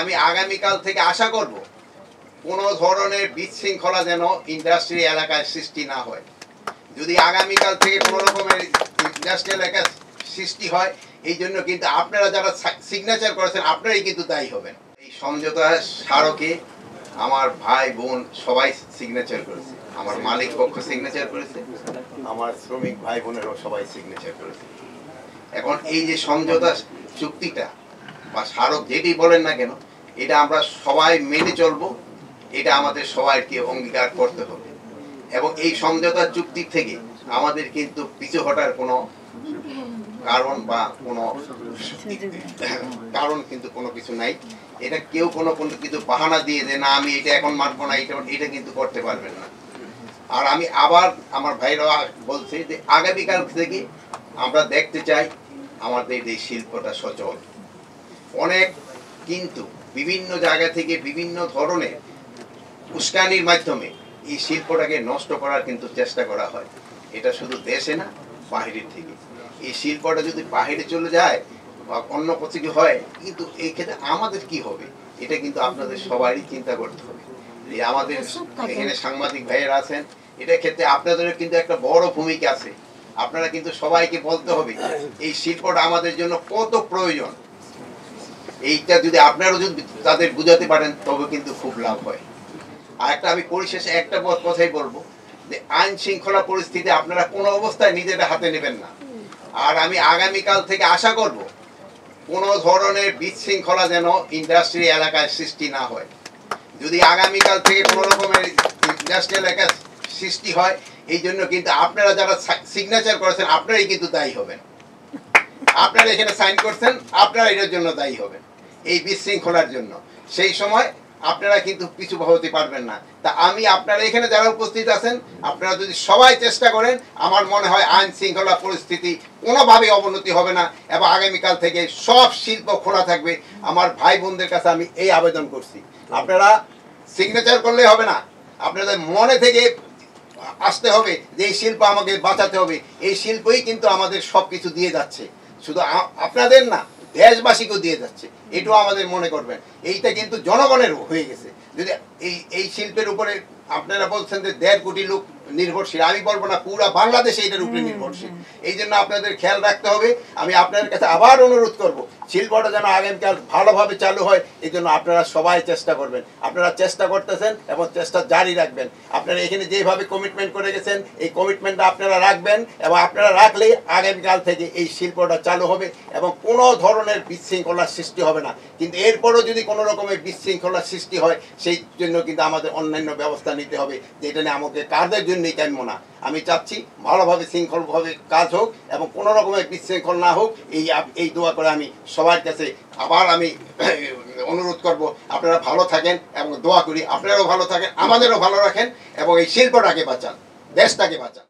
আমি আগামীকাল থেকে আশা করব কোনো ধরনের বিশৃঙ্খলা যেন ইন্ডাস্ট্রি এলাকায় সৃষ্টি না হয়। যদি আগামীকাল থেকে কোনো রকমের ইন্ডাস্ট্রি এলাকায় সৃষ্টি হয়, এই জন্য কিন্তু আপনারা যারা সিগনেচার করেছেন আপনারাই কিন্তু দায়ী হবেন। এই সমঝোতা স্মারকে আমার ভাই বোন সবাই সিগনেচার করেছে, আমার মালিক পক্ষ সিগনেচার করেছে, আমার শ্রমিক ভাই বোনেরও সবাই সিগনেচার করেছে। এখন এই যে সমঝোতা চুক্তিটা বা স্মারক যেটি বলেন না কেন, এটা আমরা সবাই মেনে চলবো, এটা আমাদের সবাইকে অঙ্গীকার করতে হবে। এবং এই সমঝোতা চুক্তি থেকে আমাদের কিন্তু পিছু হটার কোনো কারণ বা কোনো কিন্তু কোনো কিছু নাই। এটা কেউ কোনো কিছু বাহানা দিয়ে যে না আমি এটা এখন মানবো না, এটা কিন্তু করতে পারবেন না। আর আমি আবার আমার ভাইরা বলছে যে আগামীকাল থেকে আমরা দেখতে চাই আমাদের এই শিল্পটা সচল। অনেক কিন্তু বিভিন্ন জায়গা থেকে বিভিন্ন ধরনের উস্কানির মাধ্যমে এই শিল্পটাকে নষ্ট করার কিন্তু চেষ্টা করা হয়। এটা শুধু দেশে না, বাহিরের থেকে। এই শিল্পটা যদি বাহিরে চলে যায় বা অন্য কিছু হয়, কিন্তু এই ক্ষেত্রে আমাদের কি হবে, এটা কিন্তু আপনাদের সবারই চিন্তা করতে হবে। যে আমাদের এখানে সাংবাদিক ভাইয়েরা আছেন, এটার ক্ষেত্রে আপনাদেরও কিন্তু একটা বড় ভূমিকা আছে। আপনারা কিন্তু সবাইকে বলতে হবে এই শিল্পটা আমাদের জন্য কত প্রয়োজন। এইটা যদি আপনারাও যদি তাদের বুঝাতে পারেন তবে কিন্তু খুব লাভ হয়। আর একটা আমি পরিশেষে একটা কথাই বলবো যে আইন শৃঙ্খলা পরিস্থিতি আপনারা কোনো অবস্থায় নিজেরা হাতে নেবেন না। আর আমি আগামীকাল থেকে আশা করব কোনো ধরনের বিশৃঙ্খলা যেন ইন্ডাস্ট্রি এলাকায় সৃষ্টি না হয়। যদি আগামীকাল থেকে কোনো রকমের ইন্ডাস্ট্রি এলাকায় সৃষ্টি হয়, এই জন্য কিন্তু আপনারা যারা সিগনেচার করেছেন আপনারাই কিন্তু দায়ী হবেন। আপনারা এখানে সাইন করছেন, আপনারা এটার জন্য দায়ী হবেন, এই বিশৃঙ্খলার জন্য। সেই সময় আপনারা কিন্তু পিছু হতে পারবেন না। তা আমি আপনারা এখানে যারা উপস্থিত আছেন, আপনারা যদি সবাই চেষ্টা করেন, আমার মনে হয় আইন শৃঙ্খলা পরিস্থিতি কোনোভাবেই অবনতি হবে না এবং আগামীকাল থেকে সব শিল্প খোলা থাকবে। আমার ভাই বোনদের কাছে আমি এই আবেদন করছি, আপনারা সিগনেচার করলে হবে না, আপনাদের মনে থেকে আসতে হবে যে এই শিল্প আমাকে বাঁচাতে হবে। এই শিল্পই কিন্তু আমাদের সব কিছু দিয়ে যাচ্ছে, শুধু আপনাদের না, দেশবাসীকেও দিয়ে যাচ্ছে। এটাও আমাদের মনে করবেন। এইটা কিন্তু জনগণের হয়ে গেছে। যদি এই শিল্পের উপরে আপনারা বলছেন যে 1.5 কোটি লোক নির্ভরশীল, আমি বলবো না, পুরা বাংলাদেশে এটার উপরে নির্ভরশীল। এই জন্য আপনাদের খেয়াল রাখতে হবে। আমি আপনাদের কাছে আবার অনুরোধ করব, শিল্পটা যেন আগামীকাল ভালোভাবে চালু হয়, এই জন্য আপনারা সবাই চেষ্টা করবেন। আপনারা চেষ্টা করতেছেন এবং চেষ্টা জারি রাখবেন। আপনারা এখানে যেভাবে কমিটমেন্ট করে গেছেন, এই কমিটমেন্টটা আপনারা রাখবেন এবং আপনারা রাখলেই আগামীকাল থেকে এই শিল্পটা চালু হবে এবং কোনো ধরনের বিশৃঙ্খলার সৃষ্টি হবে না। কিন্তু এরপরও যদি কোনো রকমের বিশৃঙ্খলার সৃষ্টি হয়, সেই জন্য কিন্তু আমাদের অন্যান্য ব্যবস্থা নিতে হবে, যেটা নিয়ে আমাকে কাজের জন্যই কাম্য না। আমি চাচ্ছি ভালোভাবে শৃঙ্খলভাবে কাজ হোক এবং কোনো রকমের বিশৃঙ্খল না হোক। এই দোয়া করে আমি সবার কাছে আবার আমি অনুরোধ করব, আপনারা ভালো থাকেন এবং দোয়া করি আপনারাও ভালো থাকেন, আমাদেরও ভালো রাখেন এবং এই শিল্পটাকে বাঁচান, দেশটাকে বাঁচান।